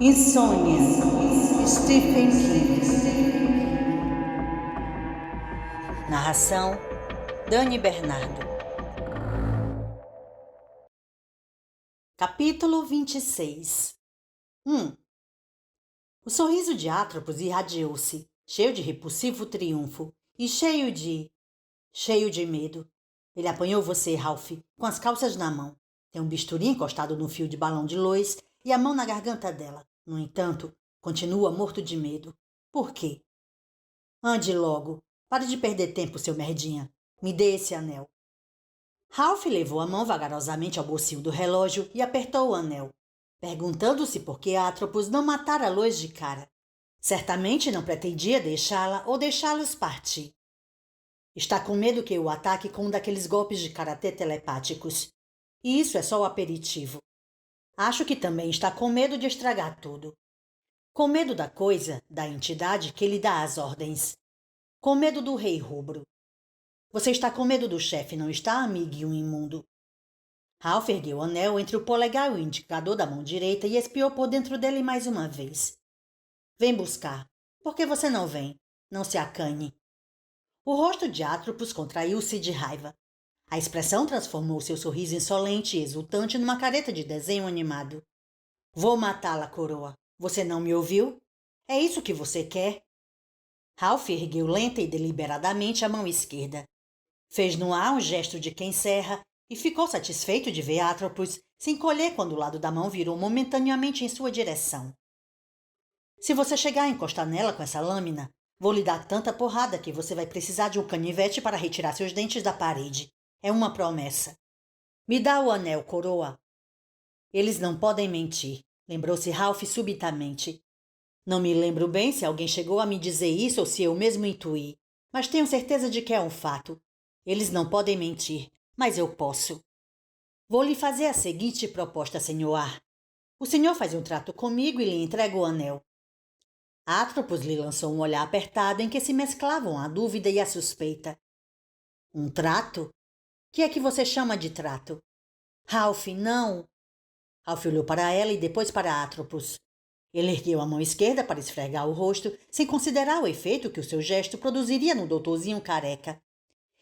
Insônia, Stephen King. Narração, Dani Bernardo. Capítulo 26. O sorriso de Atropos irradiou-se, cheio de repulsivo triunfo e cheio de medo. Ele apanhou você, Ralph, com as calças na mão. Tem um bisturi encostado no fio de balão de luz e a mão na garganta dela. No entanto, continua morto de medo. Por quê? Ande logo. Pare de perder tempo, seu merdinha. Me dê esse anel. Ralph levou a mão vagarosamente ao bolsinho do relógio e apertou o anel, perguntando-se por que Atropos não matara Lois de cara. Certamente não pretendia deixá-la ou deixá-los partir. Está com medo que eu o ataque com um daqueles golpes de karatê telepáticos. E isso é só o aperitivo. Acho que também está com medo de estragar tudo. Com medo da coisa, da entidade que lhe dá as ordens. Com medo do rei rubro. Você está com medo do chefe, não está, amiguinho imundo? Ralph ergueu o anel entre o polegar e o indicador da mão direita e espiou por dentro dele mais uma vez. Vem buscar. Por que você não vem? Não se acanhe. O rosto de Atropos contraiu-se de raiva. A expressão transformou seu sorriso insolente e exultante numa careta de desenho animado. Vou matá-la, coroa. Você não me ouviu? É isso que você quer? Ralph ergueu lenta e deliberadamente a mão esquerda. Fez no ar um gesto de quem serra e ficou satisfeito de ver Atropos se encolher quando o lado da mão virou momentaneamente em sua direção. Se você chegar a encostar nela com essa lâmina, vou lhe dar tanta porrada que você vai precisar de um canivete para retirar seus dentes da parede. É uma promessa. Me dá o anel, coroa. Eles não podem mentir, lembrou-se Ralph subitamente. Não me lembro bem se alguém chegou a me dizer isso ou se eu mesmo intuí, mas tenho certeza de que é um fato. Eles não podem mentir, mas eu posso. Vou lhe fazer a seguinte proposta, senhor. O senhor faz um trato comigo e lhe entrega o anel. Atropos lhe lançou um olhar apertado em que se mesclavam a dúvida e a suspeita. Um trato? Que é que você chama de trato? Ralph, não! Ralph olhou para ela e depois para Atropos. Ele ergueu a mão esquerda para esfregar o rosto, sem considerar o efeito que o seu gesto produziria no doutorzinho careca.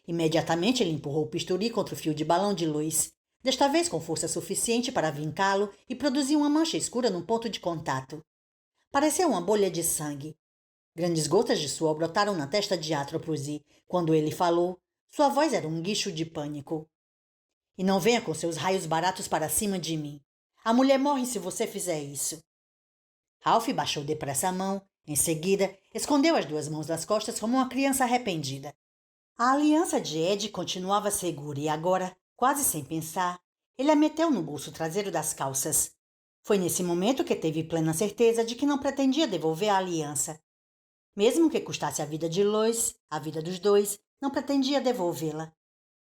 Imediatamente ele empurrou o bisturi contra o fio de balão de luz, desta vez com força suficiente para vincá-lo e produzir uma mancha escura no ponto de contato. Pareceu uma bolha de sangue. Grandes gotas de suor brotaram na testa de Atropos e, quando ele falou, sua voz era um guicho de pânico. E não venha com seus raios baratos para cima de mim. A mulher morre se você fizer isso. Ralph baixou depressa a mão. Em seguida, escondeu as duas mãos nas costas como uma criança arrependida. A aliança de Ed continuava segura e agora, quase sem pensar, ele a meteu no bolso traseiro das calças. Foi nesse momento que teve plena certeza de que não pretendia devolver a aliança. Mesmo que custasse a vida de Lois, a vida dos dois, não pretendia devolvê-la.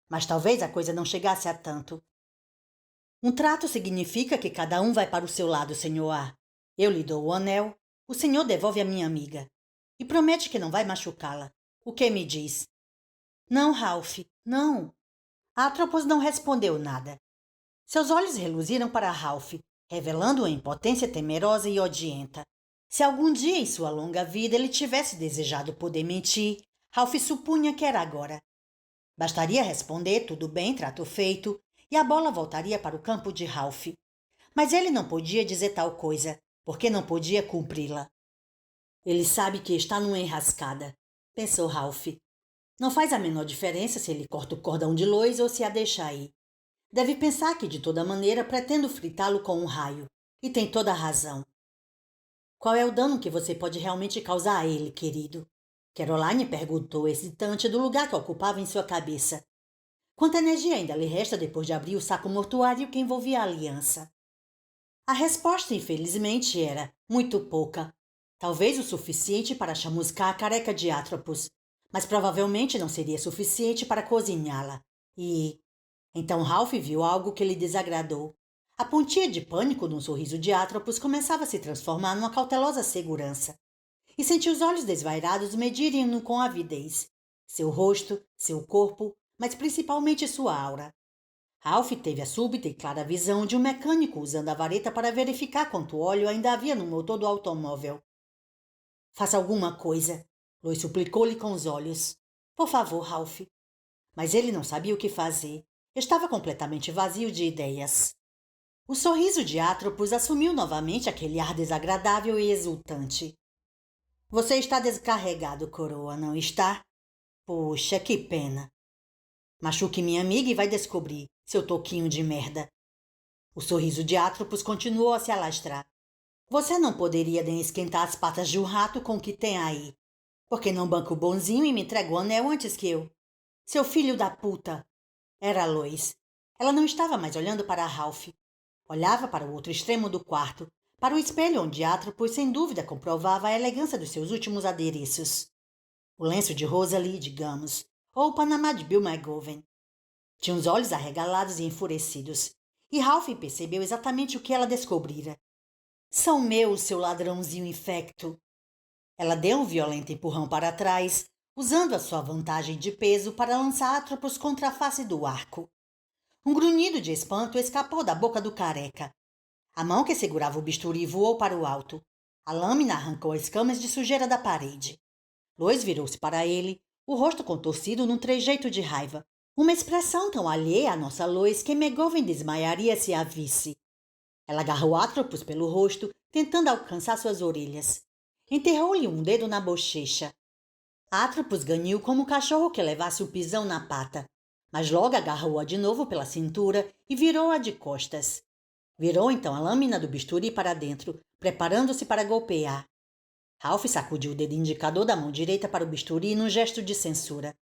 Mas talvez a coisa não chegasse a tanto. Um trato significa que cada um vai para o seu lado, senhor. Eu lhe dou o anel, o senhor devolve a minha amiga. E promete que não vai machucá-la. O que me diz? Não, Ralph, não. Atropos não respondeu nada. Seus olhos reluziram para Ralph, revelando uma impotência temerosa e odienta. Se algum dia em sua longa vida ele tivesse desejado poder mentir, Ralph supunha que era agora. Bastaria responder tudo bem, trato feito, e a bola voltaria para o campo de Ralph. Mas ele não podia dizer tal coisa, porque não podia cumpri-la. Ele sabe que está numa enrascada, pensou Ralph. Não faz a menor diferença se ele corta o cordão de Lois ou se a deixa aí. Deve pensar que, de toda maneira, pretendo fritá-lo com um raio. E tem toda a razão. Qual é o dano que você pode realmente causar a ele, querido? Caroline perguntou, hesitante, do lugar que ocupava em sua cabeça. Quanta energia ainda lhe resta depois de abrir o saco mortuário que envolvia a aliança? A resposta, infelizmente, era muito pouca. Talvez o suficiente para chamuscar a careca de Atropos, mas provavelmente não seria suficiente para cozinhá-la. Então Ralph viu algo que lhe desagradou. A pontinha de pânico num sorriso de Atropos começava a se transformar numa cautelosa segurança. E sentiu os olhos desvairados medirem-no com avidez. Seu rosto, seu corpo, mas principalmente sua aura. Ralph teve a súbita e clara visão de um mecânico usando a vareta para verificar quanto óleo ainda havia no motor do automóvel. Faça alguma coisa, Lois suplicou-lhe com os olhos. Por favor, Ralph. Mas ele não sabia o que fazer. Estava completamente vazio de ideias. O sorriso de Atropos assumiu novamente aquele ar desagradável e exultante. Você está descarregado, coroa, não está? Puxa, que pena. Machuque minha amiga e vai descobrir, seu toquinho de merda. O sorriso de Atropos continuou a se alastrar. Você não poderia nem esquentar as patas de um rato com o que tem aí. Por que não banca o bonzinho e me entrega o anel antes que eu? Seu filho da puta! Era Lois. Ela não estava mais olhando para Ralph. Olhava para o outro extremo do quarto, para o espelho onde Atropos sem dúvida comprovava a elegância dos seus últimos adereços. O lenço de Rosalie, digamos, ou o Panamá de Bill McGovern. Tinha os olhos arregalados e enfurecidos, e Ralph percebeu exatamente o que ela descobrira. São meus, seu ladrãozinho infecto. Ela deu um violento empurrão para trás, usando a sua vantagem de peso para lançar Atropos contra a face do arco. Um grunhido de espanto escapou da boca do careca. A mão que segurava o bisturi voou para o alto. A lâmina arrancou as escamas de sujeira da parede. Lois virou-se para ele, o rosto contorcido num trejeito de raiva. Uma expressão tão alheia à nossa Lois que McGovern desmaiaria se a visse. Ela agarrou Atropos pelo rosto, tentando alcançar suas orelhas. Enterrou-lhe um dedo na bochecha. Atropos ganhou como um cachorro que levasse o pisão na pata, mas logo agarrou-a de novo pela cintura e virou-a de costas. Virou então a lâmina do bisturi para dentro, preparando-se para golpear. Ralph sacudiu o dedo indicador da mão direita para o bisturi num gesto de censura.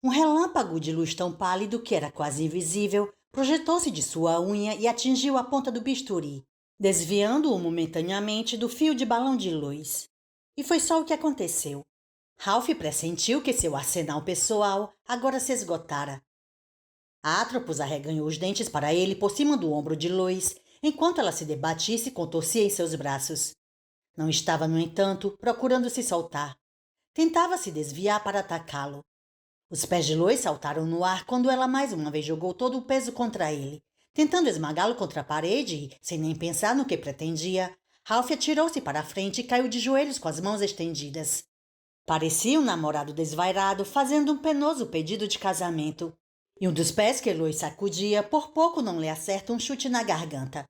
Um relâmpago de luz tão pálido que era quase invisível projetou-se de sua unha e atingiu a ponta do bisturi, desviando-o momentaneamente do fio de balão de luz. E foi só o que aconteceu. Ralph pressentiu que seu arsenal pessoal agora se esgotara. Atropos arreganhou os dentes para ele por cima do ombro de Lois, enquanto ela se debatia e se contorcia em seus braços. Não estava, no entanto, procurando se soltar. Tentava se desviar para atacá-lo. Os pés de Lois saltaram no ar quando ela mais uma vez jogou todo o peso contra ele, tentando esmagá-lo contra a parede e, sem nem pensar no que pretendia, Ralph atirou-se para a frente e caiu de joelhos com as mãos estendidas. Parecia um namorado desvairado fazendo um penoso pedido de casamento. E um dos pés que Lois sacudia por pouco não lhe acerta um chute na garganta.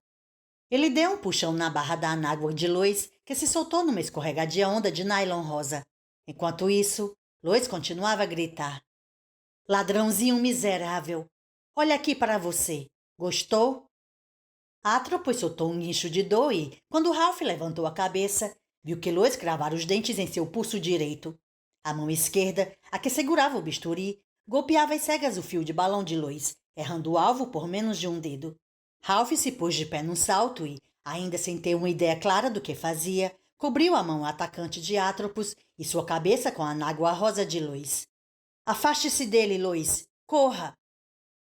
Ele deu um puxão na barra da anágua de Lois, que se soltou numa escorregadia onda de nylon rosa. Enquanto isso, Lois continuava a gritar. Ladrãozinho miserável! Olha aqui para você. Gostou? Atropos soltou um guincho de dor e, quando Ralph levantou a cabeça, viu que Lois cravara os dentes em seu pulso direito. A mão esquerda, a que segurava o bisturi, golpeava às cegas o fio de balão de Lois, errando o alvo por menos de um dedo. Ralph se pôs de pé num salto e, ainda sem ter uma ideia clara do que fazia, cobriu a mão atacante de Atropos e sua cabeça com a anágua rosa de Lois. Afaste-se dele, Lois! Corra!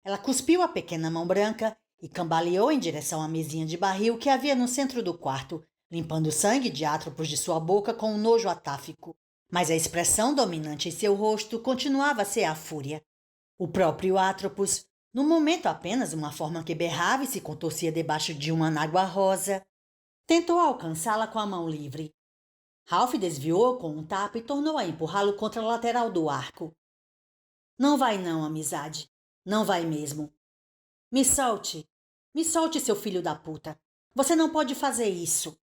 Ela cuspiu a pequena mão branca e cambaleou em direção à mesinha de barril que havia no centro do quarto, limpando o sangue de Atropos de sua boca com um nojo atáfico. Mas a expressão dominante em seu rosto continuava a ser a fúria. O próprio Atropos, no momento apenas uma forma que berrava e se contorcia debaixo de uma anágua rosa, tentou alcançá-la com a mão livre. Ralph desviou com um tapa e tornou a empurrá-lo contra a lateral do arco. Não vai não, amizade. Não vai mesmo. Me solte. Me solte, seu filho da puta. Você não pode fazer isso.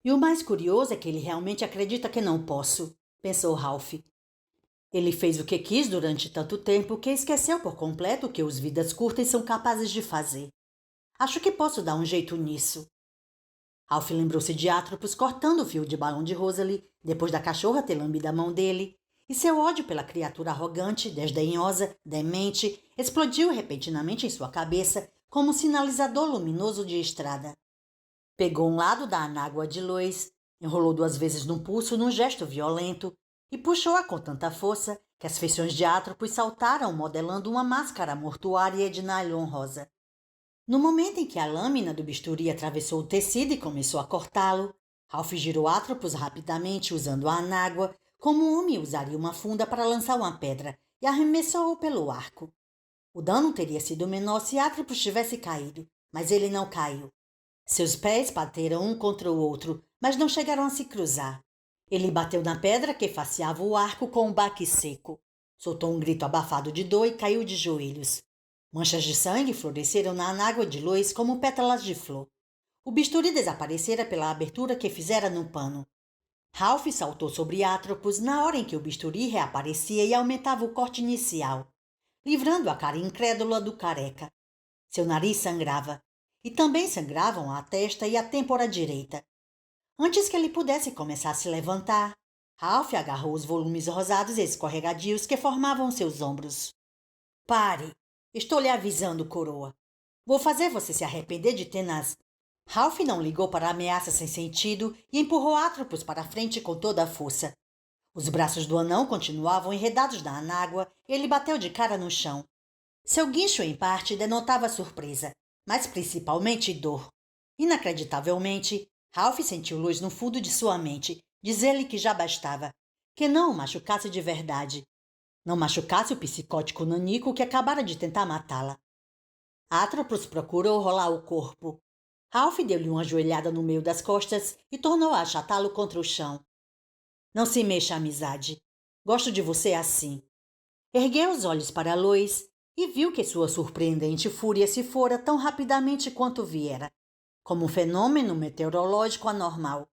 E o mais curioso é que ele realmente acredita que não posso, pensou Ralph. Ele fez o que quis durante tanto tempo que esqueceu por completo o que os vidas curtas são capazes de fazer. Acho que posso dar um jeito nisso. Ralph lembrou-se de Atropos cortando o fio de balão de Rosalie depois da cachorra ter lambido a mão dele, e seu ódio pela criatura arrogante, desdenhosa, demente, explodiu repentinamente em sua cabeça como um sinalizador luminoso de estrada. Pegou um lado da anágua de Lois, enrolou 2 vezes no pulso num gesto violento e puxou-a com tanta força que as feições de Atropos saltaram modelando uma máscara mortuária de nylon rosa. No momento em que a lâmina do bisturi atravessou o tecido e começou a cortá-lo, Ralph girou Atropos rapidamente usando a anágua como um homem usaria uma funda para lançar uma pedra e arremessou-o pelo arco. O dano teria sido menor se Atropos tivesse caído, mas ele não caiu. Seus pés bateram um contra o outro, mas não chegaram a se cruzar. Ele bateu na pedra que faceava o arco com um baque seco. Soltou um grito abafado de dor e caiu de joelhos. Manchas de sangue floresceram na anágua de luz como pétalas de flor. O bisturi desaparecera pela abertura que fizera no pano. Ralph saltou sobre Atropos na hora em que o bisturi reaparecia e aumentava o corte inicial, livrando a cara incrédula do careca. Seu nariz sangrava, e também sangravam a testa e a têmpora direita. Antes que ele pudesse começar a se levantar, Ralph agarrou os volumes rosados e escorregadios que formavam seus ombros. — Pare! Estou lhe avisando, coroa. Vou fazer você se arrepender de ter nas... Ralph não ligou para a ameaça sem sentido e empurrou Atropos para a frente com toda a força. Os braços do anão continuavam enredados na anágua e ele bateu de cara no chão. Seu guincho, em parte, denotava surpresa, mas principalmente dor. Inacreditavelmente, Ralph sentiu luz no fundo de sua mente, dizer-lhe que já bastava, que não o machucasse de verdade. Não machucasse o psicótico nanico que acabara de tentar matá-la. Atropos procurou rolar o corpo. Ralph deu-lhe uma joelhada no meio das costas e tornou a achatá-lo contra o chão. — Não se mexa, amizade. Gosto de você assim. Ergueu os olhos para a luz e viu que sua surpreendente fúria se fora tão rapidamente quanto viera, como um fenômeno meteorológico anormal.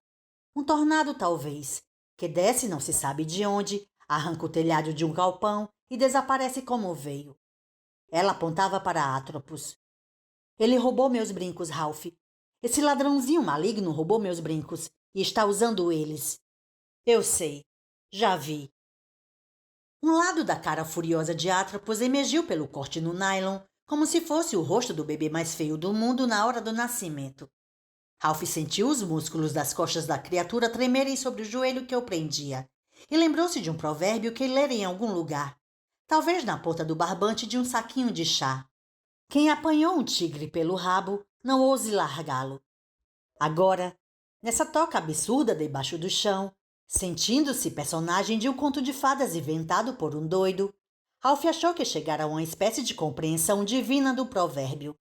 Um tornado, talvez, que desce não se sabe de onde, arranca o telhado de um galpão e desaparece como veio. Ela apontava para Atropos. — Ele roubou meus brincos, Ralph. Esse ladrãozinho maligno roubou meus brincos e está usando eles. Eu sei. Já vi. Um lado da cara furiosa de Atropos emergiu pelo corte no nylon, como se fosse o rosto do bebê mais feio do mundo na hora do nascimento. Ralph sentiu os músculos das costas da criatura tremerem sobre o joelho que o prendia, e lembrou-se de um provérbio que lera em algum lugar, talvez na ponta do barbante de um saquinho de chá. Quem apanhou um tigre pelo rabo, não ouse largá-lo. Agora, nessa toca absurda debaixo do chão, sentindo-se personagem de um conto de fadas inventado por um doido, Ralph achou que chegara a uma espécie de compreensão divina do provérbio.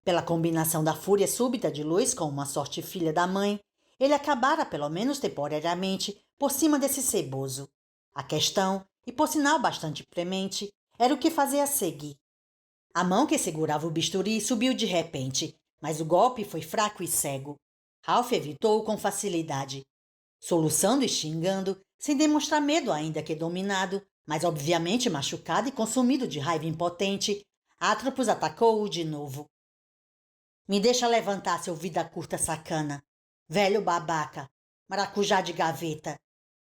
Pela combinação da fúria súbita de luz com uma sorte filha da mãe, ele acabara, pelo menos temporariamente, por cima desse ceboso. A questão, e por sinal bastante premente, era o que fazer a seguir. A mão que segurava o bisturi subiu de repente, mas o golpe foi fraco e cego. Ralph evitou-o com facilidade. Soluçando e xingando, sem demonstrar medo ainda que dominado, mas obviamente machucado e consumido de raiva impotente, Atropos atacou-o de novo. — Me deixa levantar, seu vida curta sacana. Velho babaca. Maracujá de gaveta.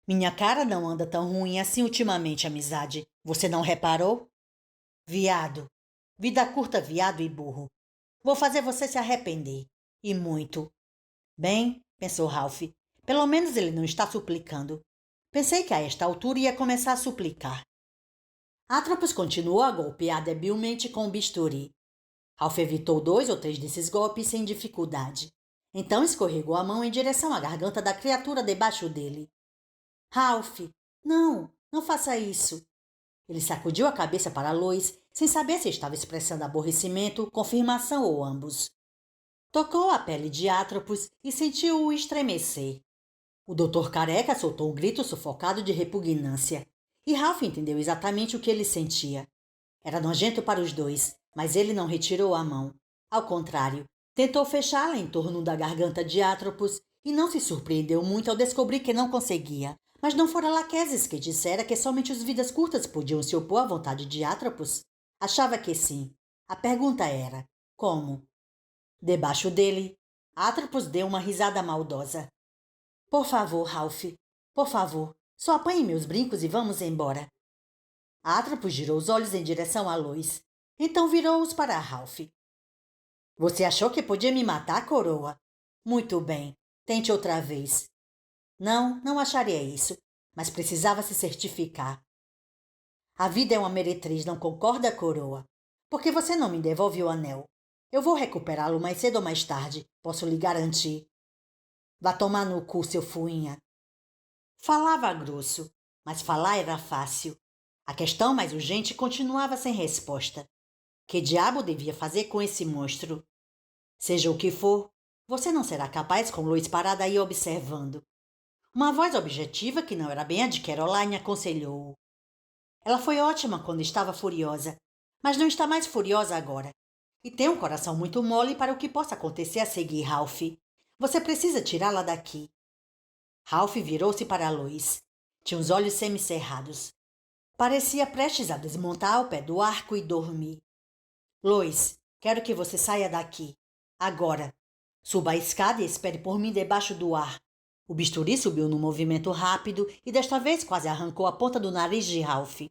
Minha cara não anda tão ruim assim ultimamente, amizade. Você não reparou? Viado. Vida curta, viado e burro. Vou fazer você se arrepender. E muito. Bem, pensou Ralph, pelo menos ele não está suplicando. Pensei que a esta altura ia começar a suplicar. Atropos continuou a golpear debilmente com o bisturi. Ralph evitou 2 ou 3 desses golpes sem dificuldade. Então escorregou a mão em direção à garganta da criatura debaixo dele. — Ralph, não, não faça isso. Ele sacudiu a cabeça para a luz, sem saber se estava expressando aborrecimento, confirmação ou ambos. Tocou a pele de Atropos e sentiu-o estremecer. O doutor Careca soltou um grito sufocado de repugnância, e Ralph entendeu exatamente o que ele sentia. Era nojento para os dois, mas ele não retirou a mão. Ao contrário, tentou fechá-la em torno da garganta de Atropos e não se surpreendeu muito ao descobrir que não conseguia. Mas não fora Laquesis que dissera que somente os vidas curtas podiam se opor à vontade de Atropos? Achava que sim. A pergunta era, como? Debaixo dele, Atropos deu uma risada maldosa. — Por favor, Ralph, por favor, só apanhe meus brincos e vamos embora. Atropos girou os olhos em direção à luz. Então virou-os para Ralph. — Você achou que podia me matar, coroa? Muito bem, tente outra vez. Não, não acharia isso, mas precisava se certificar. A vida é uma meretriz, não concorda, coroa? Por que você não me devolve o anel? Eu vou recuperá-lo mais cedo ou mais tarde, posso lhe garantir. Vá tomar no cu, seu fuinha. Falava grosso, mas falar era fácil. A questão mais urgente continuava sem resposta. Que diabo devia fazer com esse monstro? Seja o que for, você não será capaz com Lois parada aí observando. Uma voz objetiva, que não era bem a de Caroline, aconselhou-o. Ela foi ótima quando estava furiosa, mas não está mais furiosa agora. E tem um coração muito mole para o que possa acontecer a seguir, Ralph. Você precisa tirá-la daqui. Ralph virou-se para Lois. Tinha os olhos semicerrados. Parecia prestes a desmontar ao pé do arco e dormir. Lois, quero que você saia daqui. Agora. Suba a escada e espere por mim debaixo do ar. O bisturi subiu num movimento rápido e desta vez quase arrancou a ponta do nariz de Ralph.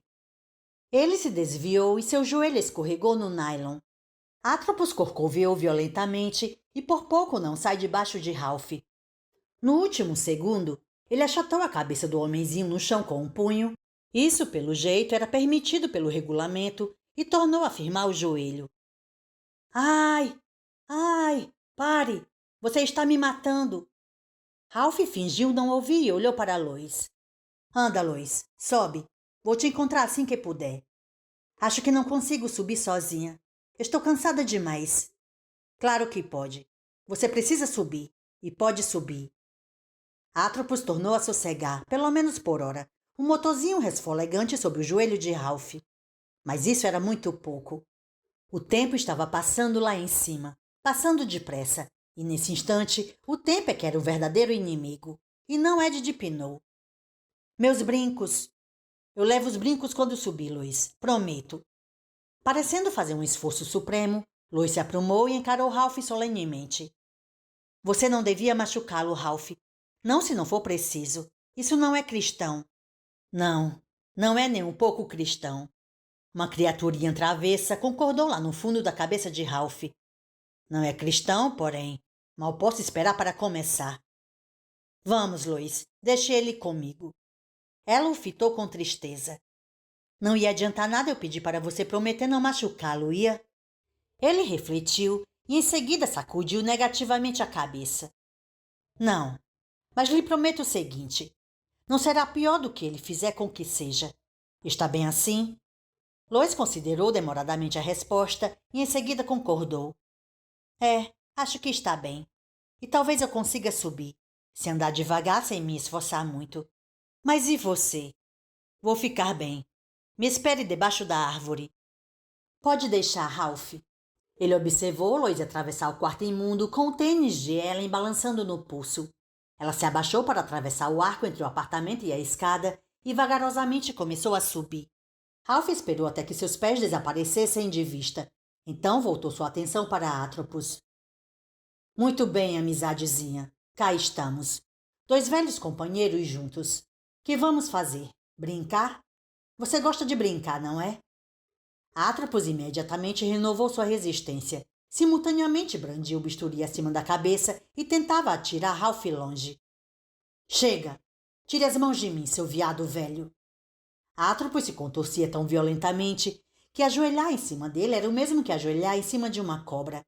Ele se desviou e seu joelho escorregou no nylon. Atropos corcoveou violentamente e por pouco não sai debaixo de Ralph. No último segundo, ele achatou a cabeça do homenzinho no chão com um punho. Isso, pelo jeito, era permitido pelo regulamento e tornou a firmar o joelho. Ai! Ai! Pare! Você está me matando! Ralph fingiu não ouvir e olhou para Lois. Anda, Lois, sobe. Vou te encontrar assim que puder. Acho que não consigo subir sozinha. Estou cansada demais. Claro que pode. Você precisa subir. E pode subir. Atropos tornou a sossegar, pelo menos por hora, um motorzinho resfolegante sobre o joelho de Ralph. Mas isso era muito pouco. O tempo estava passando lá em cima, passando depressa, e nesse instante o tempo é que era o verdadeiro inimigo, e não Ed de Pinot. Meus brincos! Eu levo os brincos quando subir, Lois, prometo. Parecendo fazer um esforço supremo, Lois se aprumou e encarou Ralph solenemente. Você não devia machucá-lo, Ralph. Não se não for preciso. Isso não é cristão. Não, não é nem um pouco cristão. Uma criaturinha travessa concordou lá no fundo da cabeça de Ralph. Não é cristão, porém. Mal posso esperar para começar. Vamos, Lois, deixe ele comigo. Ela o fitou com tristeza. Não ia adiantar nada eu pedir para você prometer não machucá-lo, ia? Ele refletiu e em seguida sacudiu negativamente a cabeça. Não, mas lhe prometo o seguinte. Não será pior do que ele fizer com que seja. Está bem assim? Lois considerou demoradamente a resposta e em seguida concordou. Acho que está bem. E talvez eu consiga subir, se andar devagar sem me esforçar muito. Mas e você? Vou ficar bem. Me espere debaixo da árvore. Pode deixar, Ralph. Ele observou Lois atravessar o quarto imundo com o tênis de Ellen balançando no pulso. Ela se abaixou para atravessar o arco entre o apartamento e a escada e vagarosamente começou a subir. Ralph esperou até que seus pés desaparecessem de vista. Então voltou sua atenção para Atropos. Muito bem, amizadezinha. Cá estamos. Dois velhos companheiros juntos. Que vamos fazer? Brincar? Você gosta de brincar, não é? Atropos imediatamente renovou sua resistência. Simultaneamente brandia o bisturi acima da cabeça e tentava atirar Ralph longe. Chega! Tire as mãos de mim, seu viado velho! Atropos se contorcia tão violentamente que ajoelhar em cima dele era o mesmo que ajoelhar em cima de uma cobra.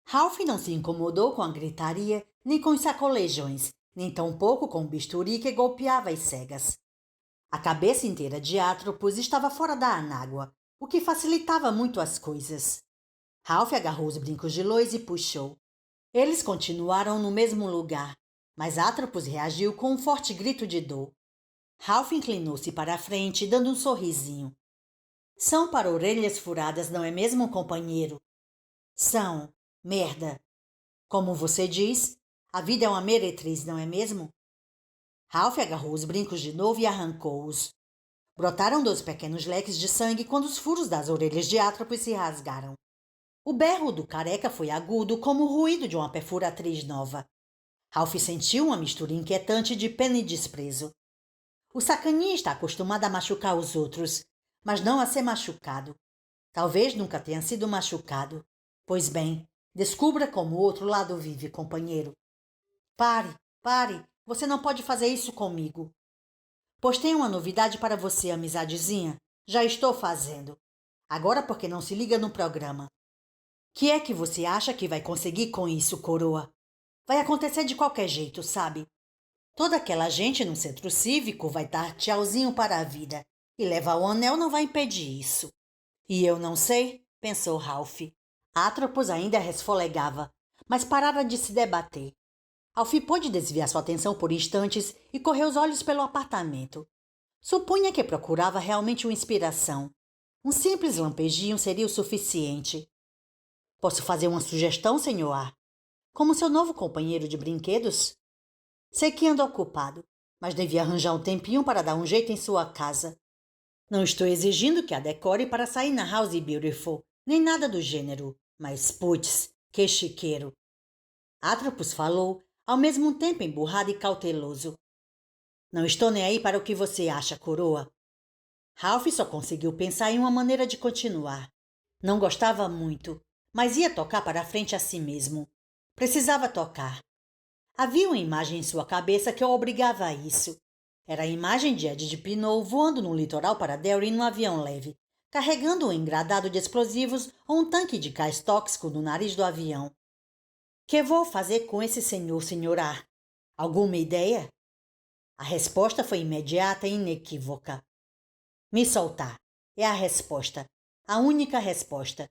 Ralph não se incomodou com a gritaria, nem com os sacolejões, nem tampouco com o bisturi que golpeava as cegas. A cabeça inteira de Atropos estava fora da anágua, o que facilitava muito as coisas. Ralph agarrou os brincos de Lois e puxou. Eles continuaram no mesmo lugar, mas Atropos reagiu com um forte grito de dor. Ralph inclinou-se para a frente, dando um sorrisinho. São para orelhas furadas, não é mesmo, companheiro? São. Merda. Como você diz, a vida é uma meretriz, não é mesmo? Ralph agarrou os brincos de novo e arrancou-os. Brotaram 2 pequenos leques de sangue quando os furos das orelhas de Atropos se rasgaram. O berro do careca foi agudo como o ruído de uma perfuratriz nova. Ralph sentiu uma mistura inquietante de pena e desprezo. O sacaninha está acostumado a machucar os outros, mas não a ser machucado. Talvez nunca tenha sido machucado. Pois bem, descubra como o outro lado vive, companheiro. Pare, pare, você não pode fazer isso comigo. Pois tenho uma novidade para você, amizadezinha. Já estou fazendo. Agora porque não se liga no programa. Que é que você acha que vai conseguir com isso, coroa? Vai acontecer de qualquer jeito, sabe? Toda aquela gente no centro cívico vai dar tchauzinho para a vida. E levar o anel não vai impedir isso. E eu não sei, pensou Ralph. Atropos ainda resfolegava, mas parara de se debater. Ralph pôde desviar sua atenção por instantes e correu os olhos pelo apartamento. Supunha que procurava realmente uma inspiração. Um simples lampejinho seria o suficiente. Posso fazer uma sugestão, senhor A? Como seu novo companheiro de brinquedos? Sei que anda ocupado, mas devia arranjar um tempinho para dar um jeito em sua casa. Não estou exigindo que a decore para sair na House Beautiful, nem nada do gênero, mas, putz, que chiqueiro. Atropos falou, ao mesmo tempo emburrado e cauteloso. Não estou nem aí para o que você acha, coroa. Ralph só conseguiu pensar em uma maneira de continuar. Não gostava muito, mas ia tocar para a frente a si mesmo. Precisava tocar. Havia uma imagem em sua cabeça que o obrigava a isso. Era a imagem de Ed de Pinot voando no litoral para Derry num avião leve, carregando um engradado de explosivos ou um tanque de gás tóxico no nariz do avião. Que vou fazer com esse senhor A? Alguma ideia? A resposta foi imediata e inequívoca. Me soltar. É a resposta. A única resposta.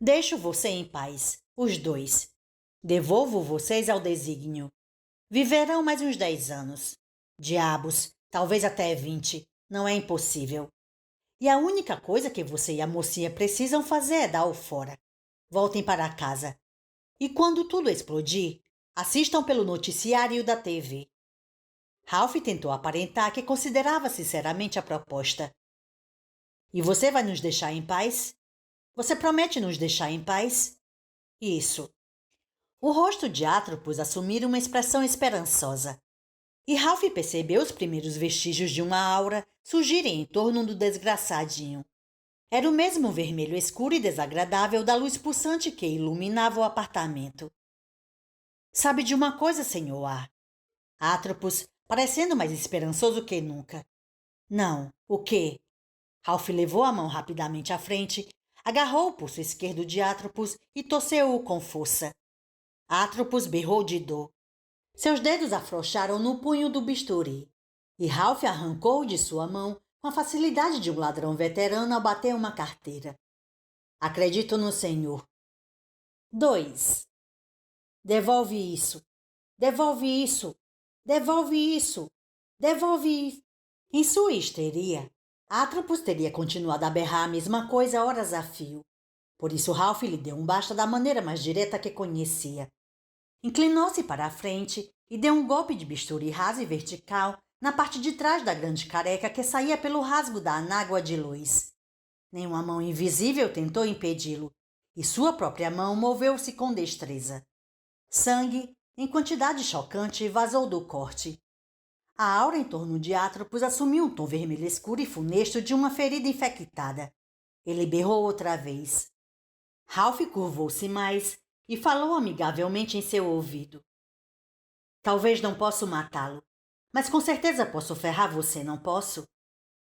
Deixo você em paz, os dois. Devolvo vocês ao desígnio. Viverão mais uns 10 anos. Diabos, talvez até 20. Não é impossível. E a única coisa que você e a mocinha precisam fazer é dar o fora. Voltem para casa. E quando tudo explodir, assistam pelo noticiário da TV. Ralph tentou aparentar que considerava sinceramente a proposta. E você vai nos deixar em paz? Você promete nos deixar em paz? Isso. O rosto de Atropos assumira uma expressão esperançosa. E Ralph percebeu os primeiros vestígios de uma aura surgirem em torno do desgraçadinho. Era o mesmo vermelho escuro e desagradável da luz pulsante que iluminava o apartamento. Sabe de uma coisa, senhor A? Atropos, parecendo mais esperançoso que nunca. Não, o quê? Ralph levou a mão rapidamente à frente, agarrou o pulso esquerdo de Atropos e torceu-o com força. Atropos berrou de dor. Seus dedos afrouxaram no punho do bisturi, e Ralph arrancou de sua mão com a facilidade de um ladrão veterano ao bater uma carteira. Acredito no senhor. 2. Devolve isso. Devolve isso. Devolve isso. Devolve isso. Em sua histeria, Atropos teria continuado a berrar a mesma coisa horas a fio. Por isso Ralph lhe deu um basta da maneira mais direta que conhecia. Inclinou-se para a frente e deu um golpe de bisturi raso e vertical na parte de trás da grande careca que saía pelo rasgo da anágua de luz. Nenhuma mão invisível tentou impedi-lo, e sua própria mão moveu-se com destreza. Sangue, em quantidade chocante, vazou do corte. A aura em torno de Atropos assumiu um tom vermelho escuro e funesto de uma ferida infectada. Ele berrou outra vez. Ralph curvou-se mais e falou amigavelmente em seu ouvido. Talvez não possa matá-lo, mas com certeza posso ferrar você, não posso?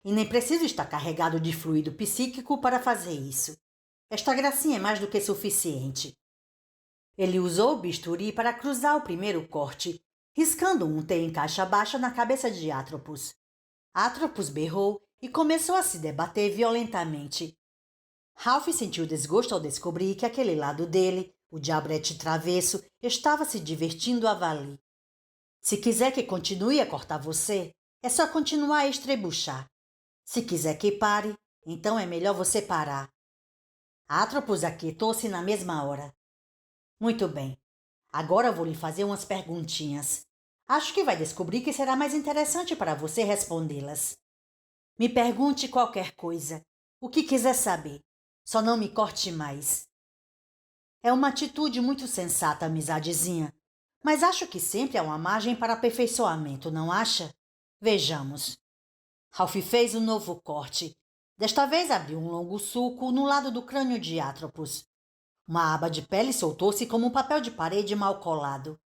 E nem preciso estar carregado de fluido psíquico para fazer isso. Esta gracinha é mais do que suficiente. Ele usou o bisturi para cruzar o primeiro corte, riscando um T em caixa baixa na cabeça de Atropos. Atropos berrou e começou a se debater violentamente. Ralph sentiu desgosto ao descobrir que aquele lado dele, o diabrete travesso, estava se divertindo a valer. Se quiser que continue a cortar você, é só continuar a estrebuchar. Se quiser que pare, então é melhor você parar. Atropos aquietou-se na mesma hora. Muito bem. Agora vou lhe fazer umas perguntinhas. Acho que vai descobrir que será mais interessante para você respondê-las. Me pergunte qualquer coisa, o que quiser saber. Só não me corte mais. É uma atitude muito sensata, amizadezinha. Mas acho que sempre há uma margem para aperfeiçoamento, não acha? Vejamos. Ralph fez um novo corte. Desta vez abriu um longo sulco no lado do crânio de Atropos. Uma aba de pele soltou-se como um papel de parede mal colado.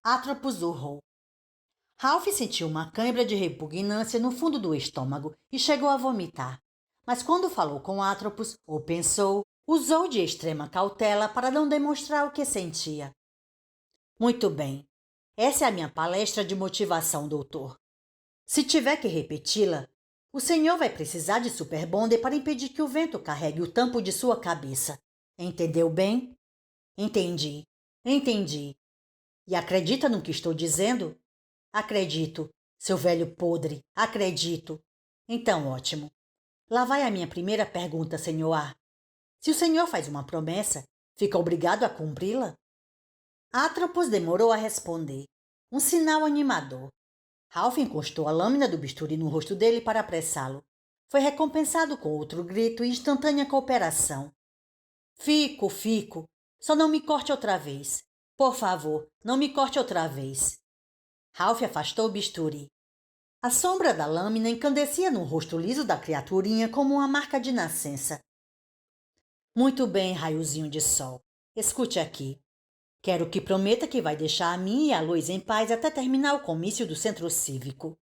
Atropos urrou. Ralph sentiu uma cãibra de repugnância no fundo do estômago e chegou a vomitar. Mas quando falou com Atropos, ou pensou, usou de extrema cautela para não demonstrar o que sentia. Muito bem. Essa é a minha palestra de motivação, doutor. Se tiver que repeti-la, O senhor vai precisar de Super Bonder para impedir que o vento carregue o tampo de sua cabeça. Entendeu bem? Entendi. Entendi. E acredita no que estou dizendo? Acredito, seu velho podre, acredito. Então, ótimo. Lá vai a minha primeira pergunta, senhor A. Se o senhor faz uma promessa, fica obrigado a cumpri-la? Atropos demorou a responder. Um sinal animador. Ralph encostou a lâmina do bisturi no rosto dele para apressá-lo. Foi recompensado com outro grito e instantânea cooperação. Fico, fico. Só não me corte outra vez. Por favor, não me corte outra vez. Ralph afastou o bisturi. A sombra da lâmina encandecia no rosto liso da criaturinha como uma marca de nascença. Muito bem, raiozinho de sol. Escute aqui. Quero que prometa que vai deixar a mim e a Lois em paz até terminar o comício do centro cívico.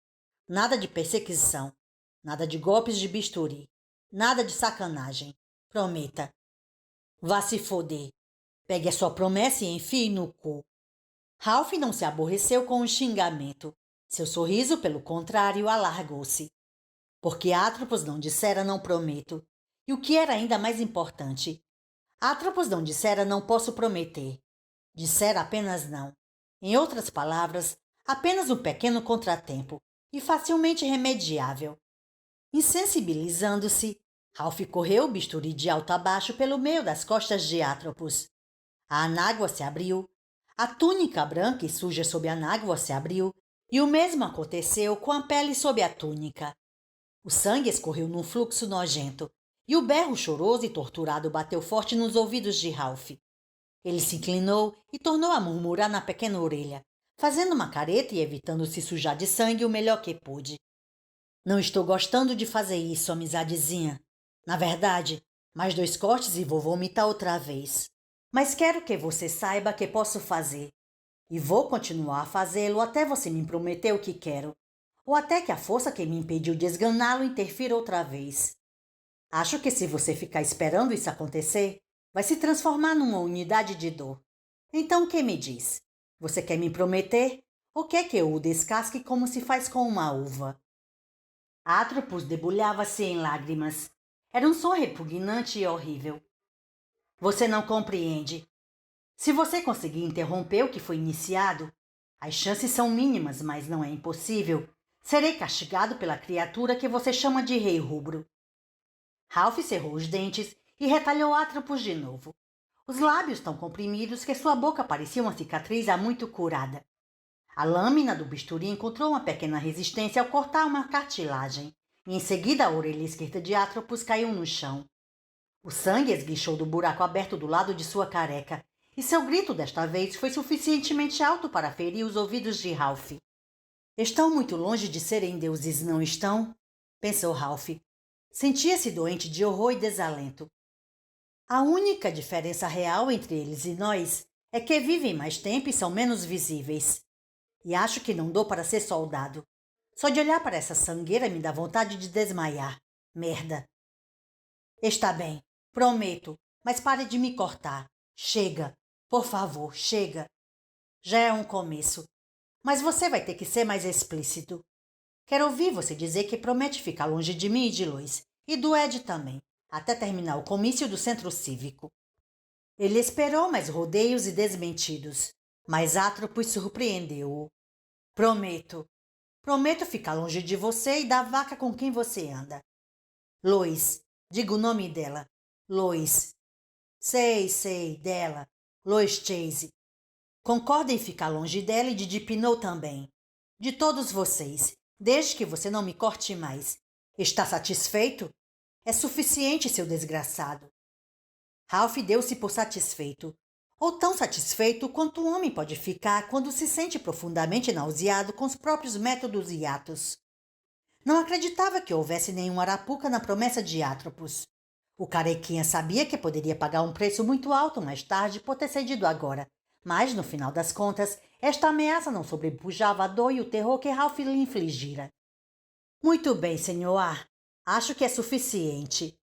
Nada de perseguição. Nada de golpes de bisturi. Nada de sacanagem. Prometa. Vá se foder. Pegue a sua promessa e enfie no cu. Ralph não se aborreceu com o xingamento. Seu sorriso, pelo contrário, alargou-se. Porque Atropos não dissera não prometo. E o que era ainda mais importante, Atropos não dissera não posso prometer. Dissera apenas não. Em outras palavras, apenas um pequeno contratempo, e facilmente remediável. Insensibilizando-se, Ralph correu o bisturi de alto a baixo pelo meio das costas de Atropos. A anágua se abriu, a túnica branca e suja sob a anágua se abriu, e o mesmo aconteceu com a pele sob a túnica. O sangue escorreu num fluxo nojento, e o berro choroso e torturado bateu forte nos ouvidos de Ralph. Ele se inclinou e tornou a murmurar na pequena orelha, fazendo uma careta e evitando se sujar de sangue o melhor que pôde. Não estou gostando de fazer isso, amizadezinha. Na verdade, mais 2 cortes e vou vomitar outra vez. Mas quero que você saiba que posso fazer. E vou continuar a fazê-lo até você me prometer o que quero. Ou até que a força que me impediu de esganá-lo interfira outra vez. Acho que se você ficar esperando isso acontecer, vai se transformar numa unidade de dor. Então o que me diz? Você quer me prometer ou quer que eu o descasque como se faz com uma uva? Atropos debulhava-se em lágrimas. Era um som repugnante e horrível. Você não compreende. Se você conseguir interromper o que foi iniciado, as chances são mínimas, mas não é impossível. Serei castigado pela criatura que você chama de Rei Rubro. Ralph cerrou os dentes e retalhou Atropos de novo. Os lábios tão comprimidos que sua boca parecia uma cicatriz há muito curada. A lâmina do bisturi encontrou uma pequena resistência ao cortar uma cartilagem, e em seguida a orelha esquerda de Atropos caiu no chão. O sangue esguichou do buraco aberto do lado de sua careca, e seu grito desta vez foi suficientemente alto para ferir os ouvidos de Ralph. Estão muito longe de serem deuses, não estão? Pensou Ralph. Sentia-se doente de horror e desalento. A única diferença real entre eles e nós é que vivem mais tempo e são menos visíveis. E acho que não dou para ser soldado. Só de olhar para essa sangueira me dá vontade de desmaiar. Merda. Está bem, prometo, mas pare de me cortar. Chega, por favor, chega. Já é um começo. Mas você vai ter que ser mais explícito. Quero ouvir você dizer que promete ficar longe de mim e de Lois, e do Ed também, até terminar o comício do centro cívico. Ele esperou mais rodeios e desmentidos, mas Atropos surpreendeu-o. Prometo. Prometo ficar longe de você e da vaca com quem você anda. Lois. Diga o nome dela. Lois. Sei, dela. Lois Chase. Concorda em ficar longe dela e de Dipinot também. De todos vocês, desde que você não me corte mais. Está satisfeito? É suficiente, seu desgraçado. Ralph deu-se por satisfeito, ou tão satisfeito quanto um homem pode ficar quando se sente profundamente nauseado com os próprios métodos e atos. Não acreditava que houvesse nenhum arapuca na promessa de Atropos. O carequinha sabia que poderia pagar um preço muito alto mais tarde por ter cedido agora, mas, no final das contas, esta ameaça não sobrepujava a dor e o terror que Ralph lhe infligira. Muito bem, senhor A. Acho que é suficiente.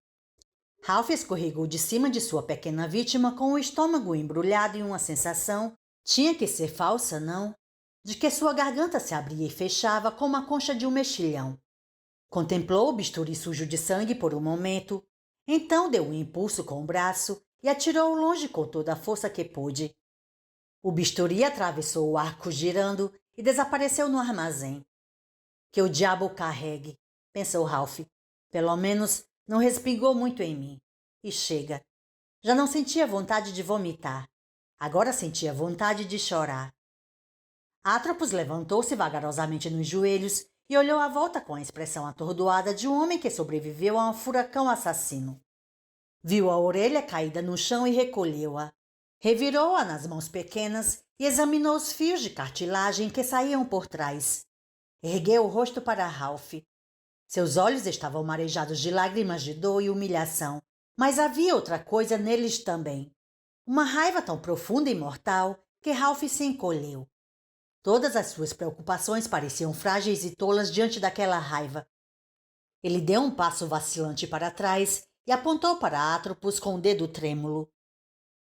Ralph escorregou de cima de sua pequena vítima com o estômago embrulhado em uma sensação, tinha que ser falsa, não? De que sua garganta se abria e fechava como a concha de um mexilhão. Contemplou o bisturi sujo de sangue por um momento, então deu um impulso com o braço e atirou-o longe com toda a força que pôde. O bisturi atravessou o arco girando e desapareceu no armazém. Que o diabo o carregue, pensou Ralph. Pelo menos não respingou muito em mim. E chega. Já não sentia vontade de vomitar. Agora sentia vontade de chorar. Atropos levantou-se vagarosamente nos joelhos e olhou à volta com a expressão atordoada de um homem que sobreviveu a um furacão assassino. Viu a orelha caída no chão e recolheu-a. Revirou-a nas mãos pequenas e examinou os fios de cartilagem que saíam por trás. Ergueu o rosto para Ralph. Seus olhos estavam marejados de lágrimas de dor e humilhação, mas havia outra coisa neles também. Uma raiva tão profunda e mortal que Ralph se encolheu. Todas as suas preocupações pareciam frágeis e tolas diante daquela raiva. Ele deu um passo vacilante para trás e apontou para Atropos com o dedo trêmulo.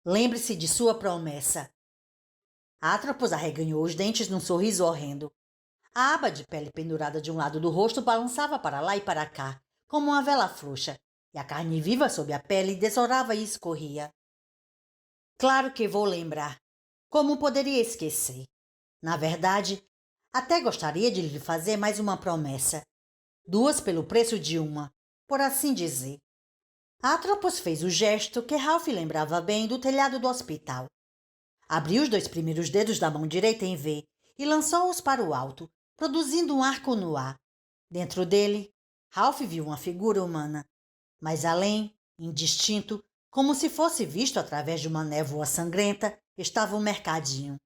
Lembre-se de sua promessa. Atropos arreganhou os dentes num sorriso horrendo. A aba de pele pendurada de um lado do rosto balançava para lá e para cá, como uma vela frouxa, e a carne viva sob a pele desorava e escorria. Claro que vou lembrar. Como poderia esquecer? Na verdade, até gostaria de lhe fazer mais uma promessa. 2 pelo preço de uma, por assim dizer. Atropos fez o gesto que Ralph lembrava bem do telhado do hospital. Abriu os 2 primeiros dedos da mão direita em V e lançou-os para o alto, produzindo um arco no ar. Dentro dele, Ralph viu uma figura humana. Mas além, indistinto, como se fosse visto através de uma névoa sangrenta, estava um mercadinho.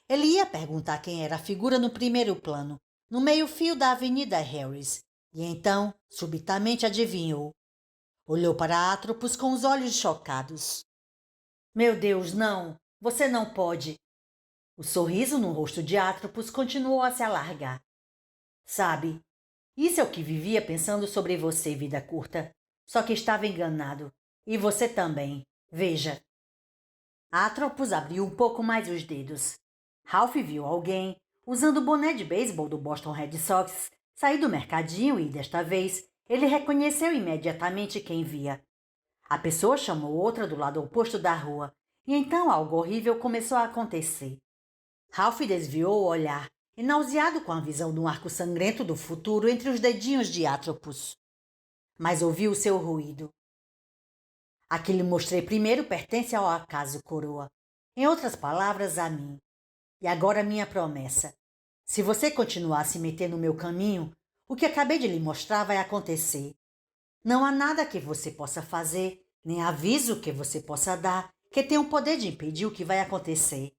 Ele ia perguntar quem era a figura no primeiro plano, no meio-fio da Avenida Harris, e então, subitamente, adivinhou. Olhou para Atropos com os olhos chocados. Meu Deus, não! Você não pode! O sorriso no rosto de Atropos continuou a se alargar. Sabe, isso é o que vivia pensando sobre você, vida curta. Só que estava enganado. E você também. Veja. Atropos abriu um pouco mais os dedos. Ralph viu alguém, usando o boné de beisebol do Boston Red Sox, sair do mercadinho e, desta vez, ele reconheceu imediatamente quem via. A pessoa chamou outra do lado oposto da rua, e então algo horrível começou a acontecer. Ralph desviou o olhar, e nauseado com a visão de um arco sangrento do futuro entre os dedinhos de Atropos. Mas ouviu o seu ruído. A que lhe mostrei primeiro pertence ao acaso, coroa. Em outras palavras, a mim. E agora minha promessa. Se você continuar a se meter no meu caminho, o que acabei de lhe mostrar vai acontecer. Não há nada que você possa fazer, nem aviso que você possa dar, que tenha o poder de impedir o que vai acontecer.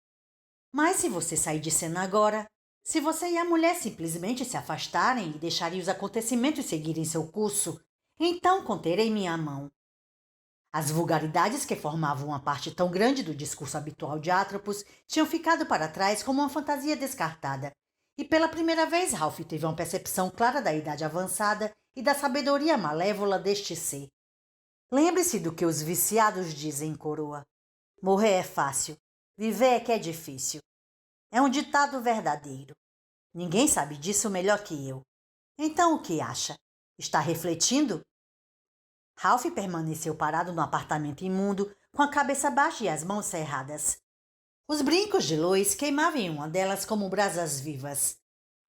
Mas se você sair de cena agora, se você e a mulher simplesmente se afastarem e deixarem os acontecimentos seguirem seu curso, então conterei minha mão. As vulgaridades que formavam uma parte tão grande do discurso habitual de Atropos tinham ficado para trás como uma fantasia descartada, e pela primeira vez Ralph teve uma percepção clara da idade avançada e da sabedoria malévola deste ser. Lembre-se do que os viciados dizem, coroa. Morrer é fácil, viver é que é difícil. É um ditado verdadeiro. Ninguém sabe disso melhor que eu. Então o que acha? Está refletindo? Ralph permaneceu parado no apartamento imundo, com a cabeça baixa e as mãos cerradas. Os brincos de luz queimavam em uma delas como brasas vivas.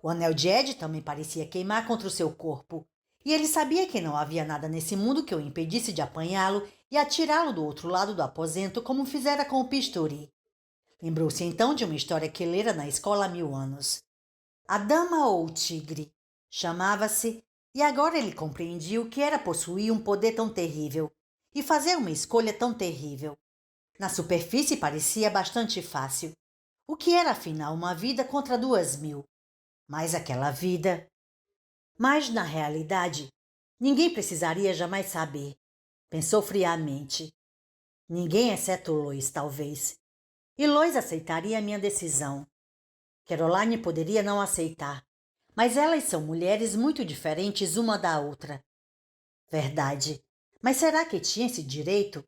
O anel de Ed também parecia queimar contra o seu corpo, e ele sabia que não havia nada nesse mundo que o impedisse de apanhá-lo e atirá-lo do outro lado do aposento como fizera com o bisturi. Lembrou-se então de uma história que lera na escola há 1000 anos. A Dama ou o Tigre chamava-se, e agora ele compreendia o que era possuir um poder tão terrível e fazer uma escolha tão terrível. Na superfície parecia bastante fácil. O que era afinal uma vida contra 2000? Mas aquela vida... Mas, na realidade, ninguém precisaria jamais saber. Pensou friamente. Ninguém exceto Lois, talvez. E Lois aceitaria minha decisão. Caroline poderia não aceitar, mas elas são mulheres muito diferentes uma da outra. Verdade. Mas será que tinha esse direito?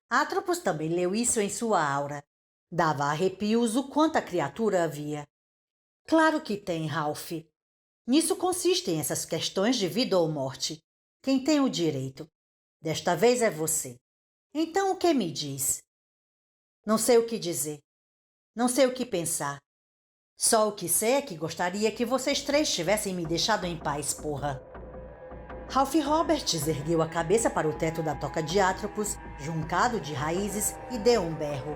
Atropos também leu isso em sua aura. Dava arrepios o quanto a criatura havia. Claro que tem, Ralph. Nisso consistem essas questões de vida ou morte. Quem tem o direito? Desta vez é você. Então o que me diz? Não sei o que dizer. Não sei o que pensar. Só o que sei é que gostaria que vocês três tivessem me deixado em paz, porra. Ralph Roberts ergueu a cabeça para o teto da toca de Atropos, juncado de raízes, e deu um berro.